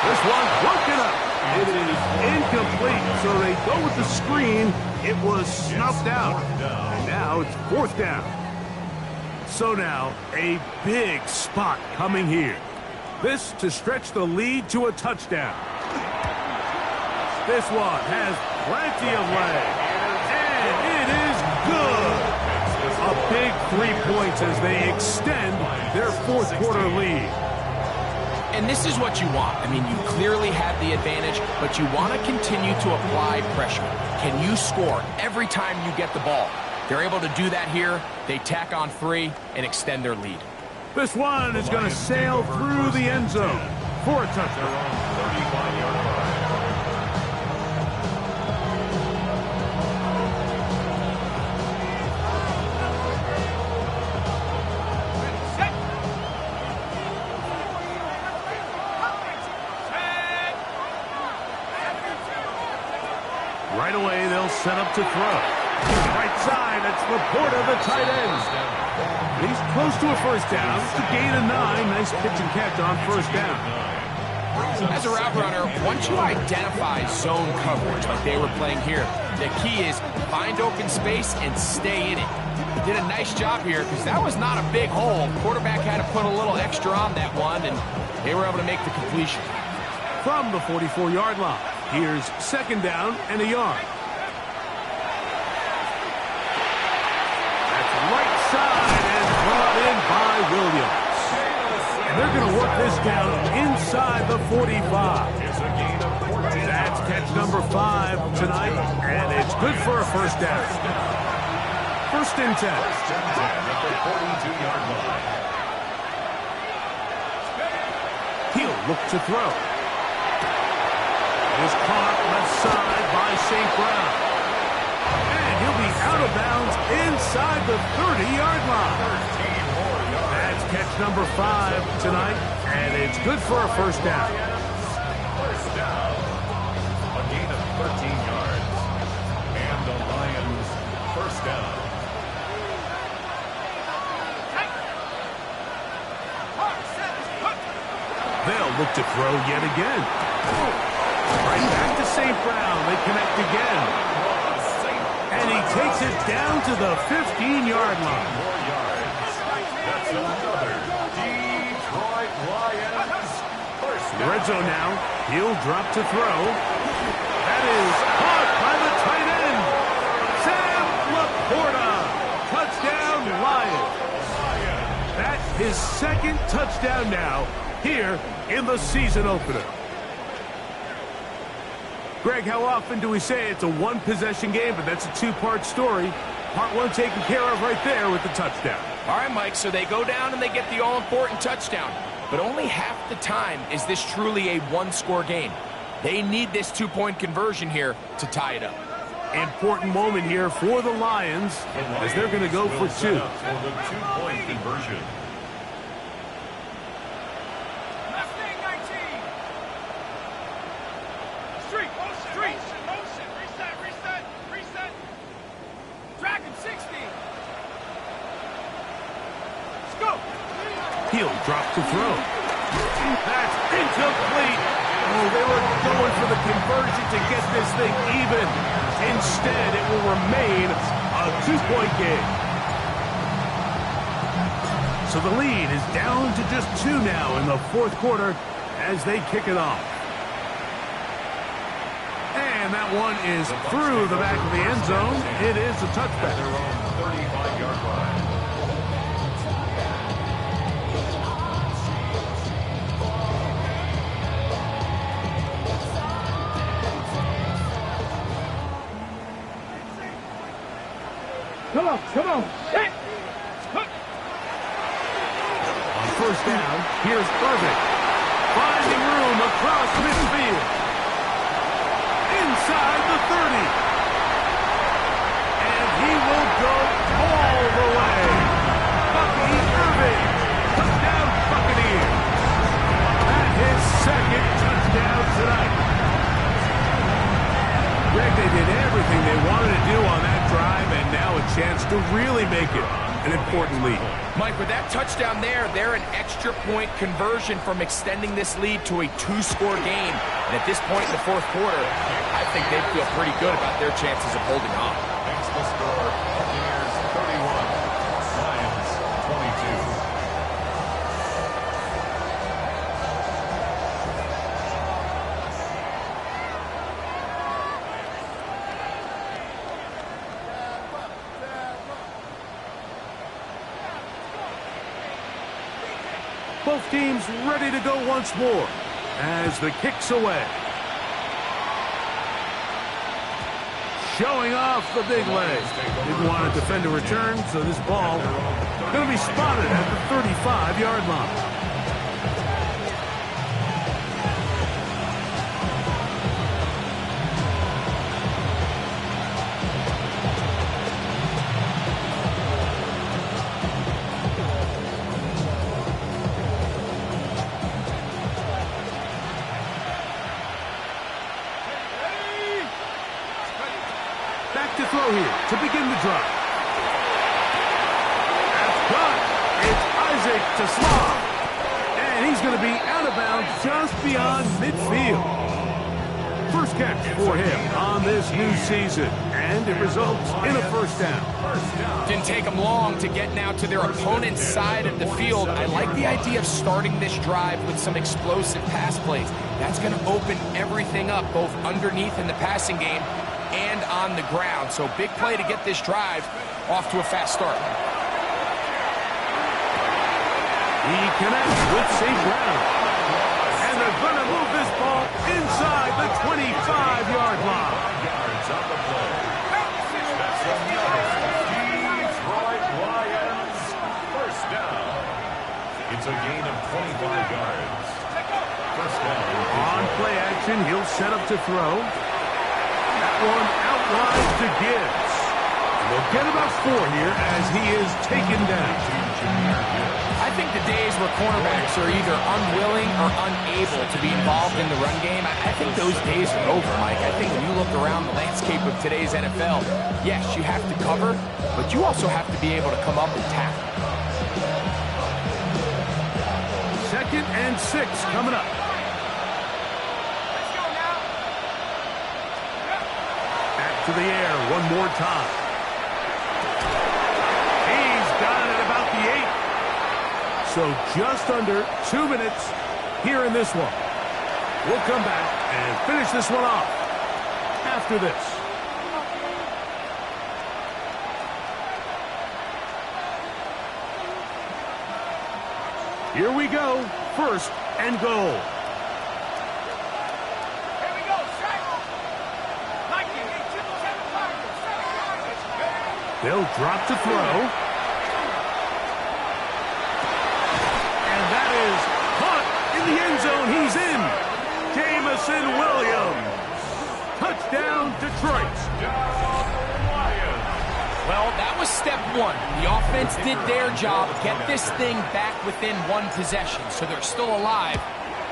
This one broken up. It is incomplete, so they go with the screen. It was snuffed out. And now it's 4th down. So now, a big spot coming here. This to stretch the lead to a touchdown. This one has plenty of leg. And it is good. A big 3 points as they extend their 4th quarter lead. And this is what you want. I mean, you clearly have the advantage, but you want to continue to apply pressure. Can you score every time you get the ball? They're able to do that here. They tack on 3 and extend their lead. This one is going to sail through the end zone for a touchdown. 35-yard line. Right away, they'll set up to throw. Right side, it's Laporta, the tight end. He's close to a first down. It's a gain of 9. Nice pitch and catch on first down. As a route runner, once you identify zone coverage like they were playing here, the key is find open space and stay in it. Did a nice job here because that was not a big hole. Quarterback had to put a little extra on that one, and they were able to make the completion. From the 44-yard line, here's 2nd down and a yard. That's right side and brought in by Williams. And they're going to work this down inside the 45. That's catch number 5 tonight, and it's good for a first down. 1st and 10. At the 42-yard line. He'll look to throw. Is caught left side by St. Brown. And he'll be out of bounds inside the 30-yard line. That's catch number 5 tonight, and it's good for a first down. First down. A gain of 13 yards. And the Lions first down. They'll look to throw yet again. Right back to St. Brown. They connect again. And he takes it down to the 15-yard line. 4 yards. That's another Detroit Lions first down. Red zone now. He'll drop to throw. That is caught by the tight end. Sam Laporta. Touchdown Lions. That's his 2nd touchdown now here in the season opener. Greg, how often do we say it's a one-possession game, but that's a 2-part story? Part 1 taken care of right there with the touchdown. All right, Mike, so they go down and they get the all-important touchdown. But only half the time is this truly a one-score game. They need this 2-point conversion here to tie it up. Important moment here for the Lions as they're going to go for 2. For the 2-point conversion. Reset. Drag him 60. He'll drop to throw. That's incomplete. Oh, they were going for the conversion to get this thing even. Instead, it will remain a 2-point game. So the lead is down to just 2 now in the fourth quarter as they kick it off. And that one is through the back of the end zone. It is a touchback. Their own 35-yard line. Come on. On first down, here's Irving. Finding room across midfield. Inside the 30. And he will go all the way. Bucky Irving. Touchdown Buccaneers. At his second touchdown tonight. Greg, they did everything they wanted to do on that drive, and now a chance to really make it an important lead. Mike, with that touchdown there, they're an extra point conversion from extending this lead to a 2-score game. And at this point in the fourth quarter, I think they feel pretty good about their chances of holding on. Makes the score Buccaneers 31, Lions 22. Both teams ready to go once more as the kick's away. Showing off the big leg. Didn't want to defend a return, so this ball going to be spotted at the 35-yard line. To throw here to begin the drive. That's good. It's Isaac to Slav. And he's going to be out of bounds just beyond midfield. First catch for him on this new season. And it results in a first down. Didn't take them long to get now to their opponent's side of the field. I like the idea of starting this drive with some explosive pass plays. That's going to open everything up, both underneath in the passing game and on the ground. So big play to get this drive off to a fast start. He connects with St. Brown. And they're going to move this ball inside the 25-yard line. Yards on the play. That's another Detroit Lions first down. It's a gain of 25 yards. First down. On play action, he'll set up to throw. One out wide to Gibbs. We'll get about 4 here as he is taken down. I think the days where cornerbacks are either unwilling or unable to be involved in the run game, I think those days are over, Mike. I think when you look around the landscape of today's NFL, yes, you have to cover, but you also have to be able to come up and tackle. 2nd and 6 coming up. To the air one more time. He's got it at about the 8. So just under 2 minutes here in this one. We'll come back and finish this one off after this. Here we go. 1st and goal. They'll drop to throw. And that is caught in the end zone. He's in. Jamison Williams. Touchdown, Detroit. Well, that was step 1. The offense did their job. Get this thing back within 1 possession. So they're still alive.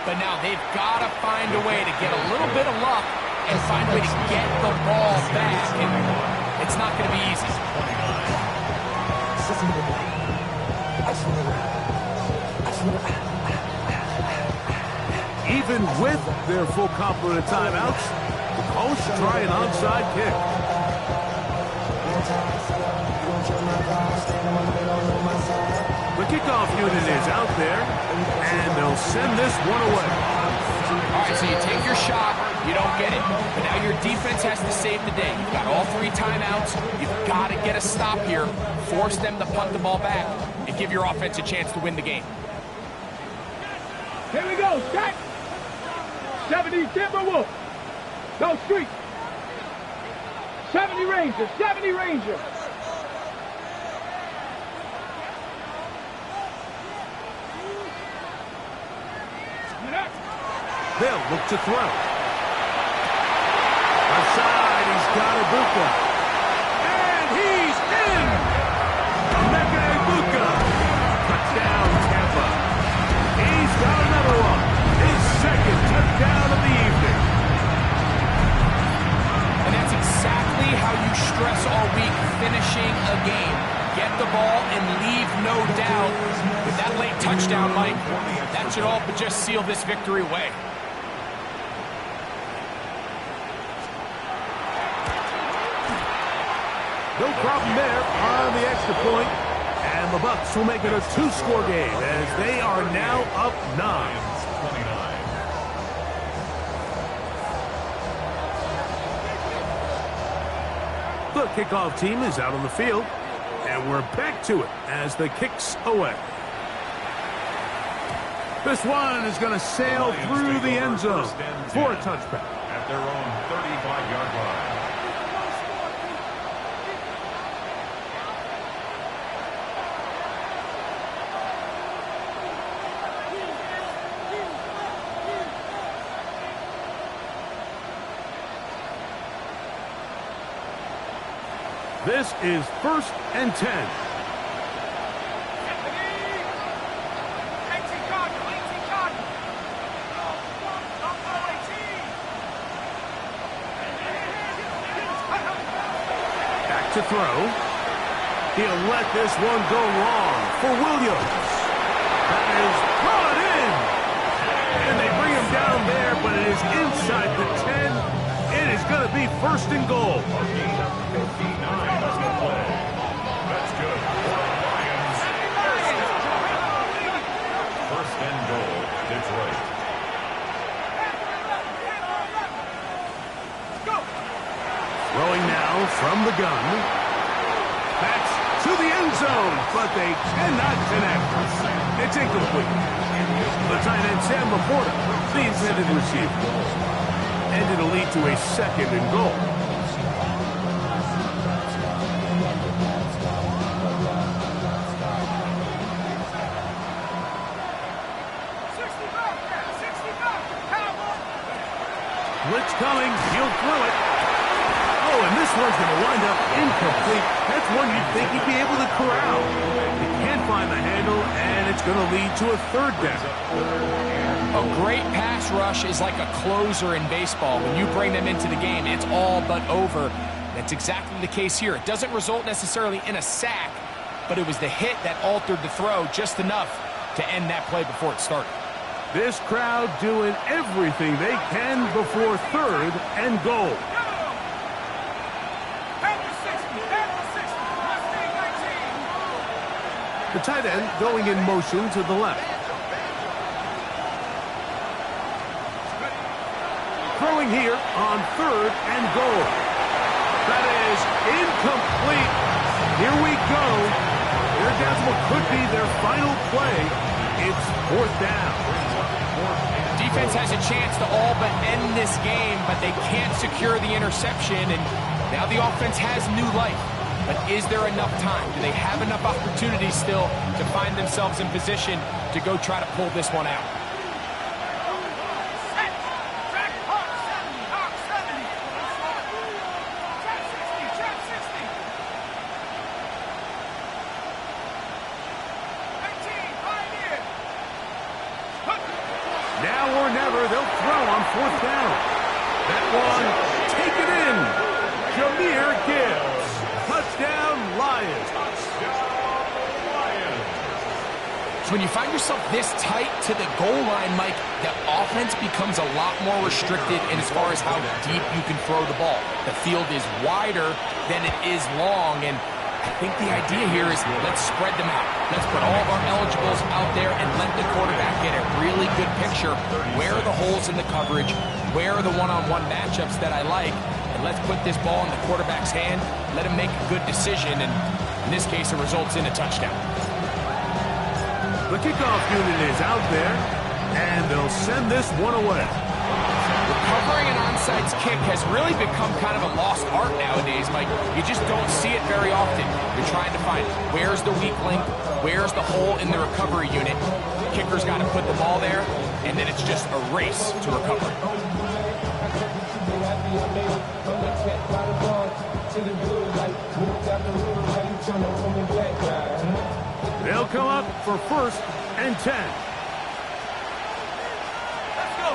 But now they've got to find a way to get a little bit of luck and find a way to get the ball back. And it's not going to be easy. Even with their full complement of timeouts, the Colts try an onside kick. The kickoff unit is out there, and they'll send this one away. All right, so you take your shot, you don't get it. But now your defense has to save the day. You've got all 3 timeouts. You've got to get a stop here, force them to punt the ball back, and give your offense a chance to win the game. Here we go, Scott. 70 Timberwolves. No, street. 70 Rangers, 70 Rangers. They'll look to throw. Aside, he's got Ibuka. And he's in! Emeka Ibuka. Touchdown, Tampa. He's got another one. His second touchdown of the evening. And that's exactly how you stress all week, finishing a game. Get the ball and leave no doubt. With that late touchdown, Mike, that should all but just seal this victory away. No problem there on the extra point. And the Bucs will make it a 2-score game as they are now up 9. The kickoff team is out on the field. And we're back to it as the kick's away. This one is going to sail through the end zone for a touchback. At their own 35-yard line. This is 1st and 10. Back to throw. He'll let this one go long for Williams. That is brought in. And they bring him down there, but it is inside the 10. It is going to be 1st and goal. That's good. Lions. First and goal, Detroit. Throwing now from the gun. That's to the end zone, but they cannot connect. It's incomplete. The tight end, Sam Laporta, the intended receiver. And it'll lead to a 2nd and goal. Blitz coming, he'll throw it. Oh, and this one's going to wind up incomplete. That's one you'd think he'd be able to corral. He can't find the handle, and it's going to lead to a 3rd down. A great pass rush is like a closer in baseball. When you bring them into the game, it's all but over. That's exactly the case here. It doesn't result necessarily in a sack, but it was the hit that altered the throw just enough to end that play before it started. This crowd doing everything they can before 3rd and goal. The tight end going in motion to the left. Throwing here on 3rd and goal. That is incomplete. Here we go. Here down what could be their final play. It's 4th down. Defense has a chance to all but end this game, but they can't secure the interception, and now the offense has new life. But is there enough time? Do they have enough opportunities still to find themselves in position to go try to pull this one out? Now or never, they'll throw on 4th down. That one, take it in. Jahmyr Gibbs. Touchdown, Lions. So when you find yourself this tight to the goal line, Mike, the offense becomes a lot more restricted in as far as how deep you can throw the ball. The field is wider than it is long, and I think the idea here is let's spread them out. Let's put all of our eligibles out there and let the quarterback get a really good picture. Where are the holes in the coverage? Where are the one-on-one matchups that I like? And let's put this ball in the quarterback's hand, let him make a good decision, and in this case, it results in a touchdown. The kickoff unit is out there, and they'll send this one away. Recovering an onside kick has really become kind of a lost art nowadays, Mike. You just don't see it very often. You're trying to find where's the weak link, where's the hole in the recovery unit. The kicker's got to put the ball there, and then it's just a race to recovery. They'll come up for 1st and 10. Let's go.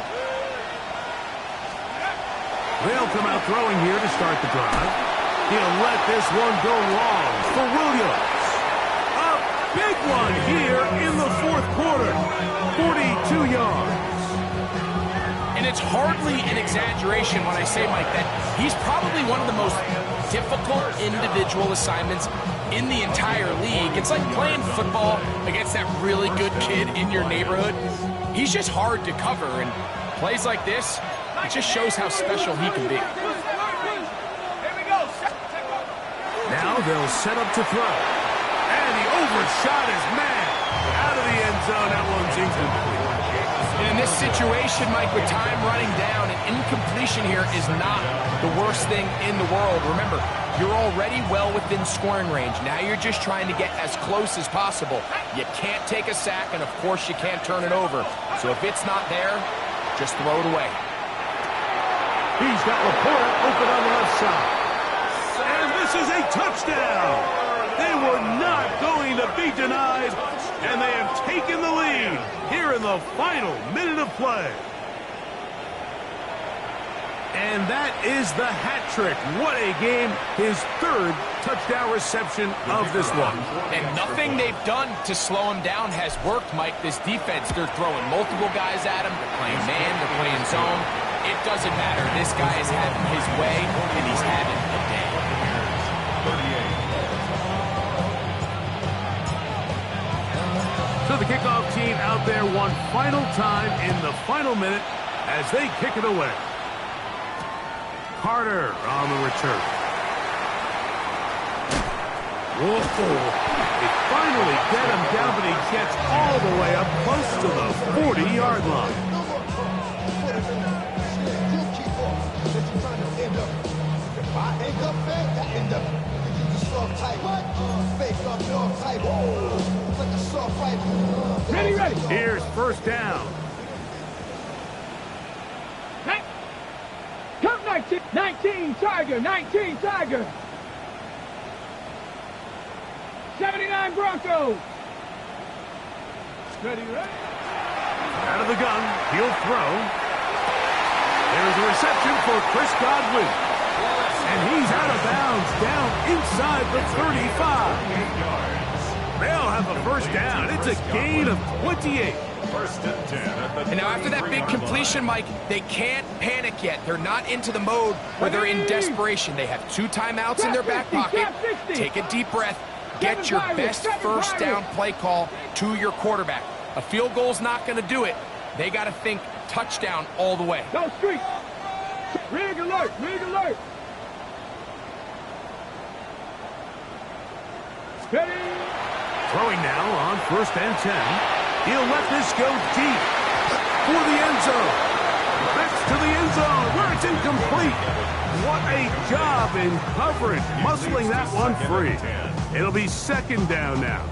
They'll come out throwing here to start the drive. He'll let this one go long for Williams. A big one here in the 4th quarter. 42 yards. And it's hardly an exaggeration when I say, Mike, that he's probably one of the most difficult individual assignments in the entire league. It's like playing football against that really good kid in your neighborhood. He's just hard to cover, and plays like this, it just shows how special he can be. Now they'll set up to throw. And he overshot his man. Out of the end zone, that one's incomplete. And in this situation, Mike, with time running down, an incompletion here is not the worst thing in the world. Remember, you're already well within scoring range. Now you're just trying to get as close as possible. You can't take a sack, and of course you can't turn it over. So if it's not there, just throw it away. He's got Laporta open on the left side. And this is a touchdown. They were not going to be denied, and they have taken the lead here in the final minute of play. And that is the hat trick. What a game. His 3rd touchdown reception of this one. And nothing they've done to slow him down has worked, Mike. This defense, they're throwing multiple guys at him. They're playing man, they're playing zone. It doesn't matter. This guy is having his way, and he's having a day. So the kickoff team out there one final time in the final minute as they kick it away. Carter on the return. Whoa. They finally get him down, but he gets all the way up close to the 40-yard line. Ready. Here's 1st down. Count 19 Tiger, 19 Tiger. 79 Broncos. Ready. Out of the gun, he'll throw. There's a reception for Chris Godwin. And he's out of bounds, down inside the 35. They'll have a 1st down. It's a gain of 28. 1st and 10. And now after that big completion, Mike, they can't panic yet. They're not into the mode where they're in desperation. They have 2 timeouts in their back pocket. Take a deep breath. Get your best 1st down play call to your quarterback. A field goal's not going to do it. They got to think touchdown all the way. Go street. Rig alert. Ready. Throwing now on 1st and 10. He'll let this go deep for the end zone. That's to the end zone where it's incomplete. What a job in coverage, muscling that one free. It'll be 2nd down now.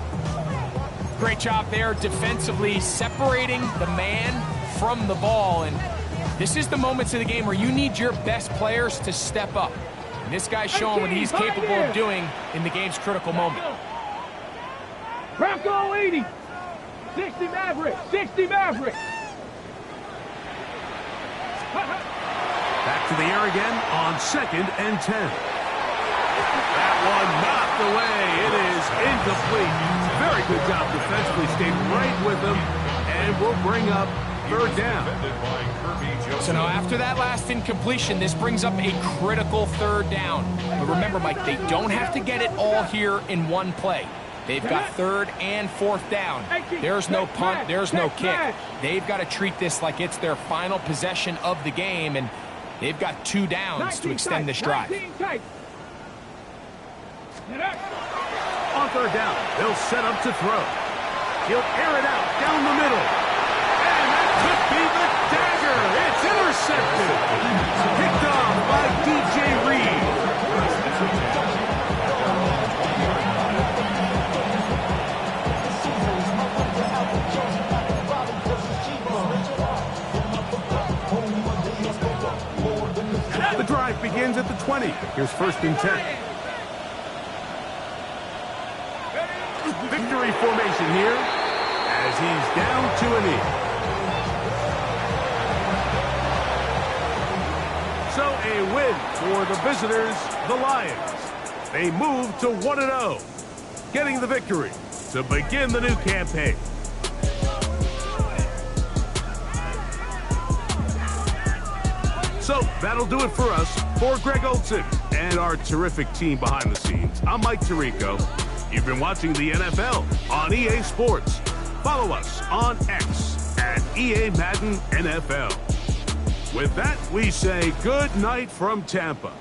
Great job there defensively, separating the man from the ball. And this is the moments of the game where you need your best players to step up. And this guy's showing what he's capable of doing in the game's critical moment. Bronco 80. 60 Maverick. Back to the air again on 2nd and 10. That one knocked away. It is incomplete. Very good job defensively. Stayed right with them, and we'll bring up third down. So now after that last incompletion, this brings up a critical third down. But remember, Mike, they don't have to get it all here in one play. They've got third and fourth down. There's no punt, there's no kick. They've got to treat this like it's their final possession of the game, and they've got 2 downs to extend this drive. On third down, they'll set up to throw. He'll air it out down the middle. And that could be the dagger. It's intercepted. Picked off by DJ Reed. The drive begins at the 20. Here's 1st and 10. Victory formation here as he's down to a knee. So a win for the visitors, the Lions. They move to 1-0, getting the victory to begin the new campaign. So that'll do it for us. For Greg Olson and our terrific team behind the scenes, I'm Mike Tirico. You've been watching the NFL on EA Sports. Follow us on X at EA Madden NFL. With that, we say good night from Tampa.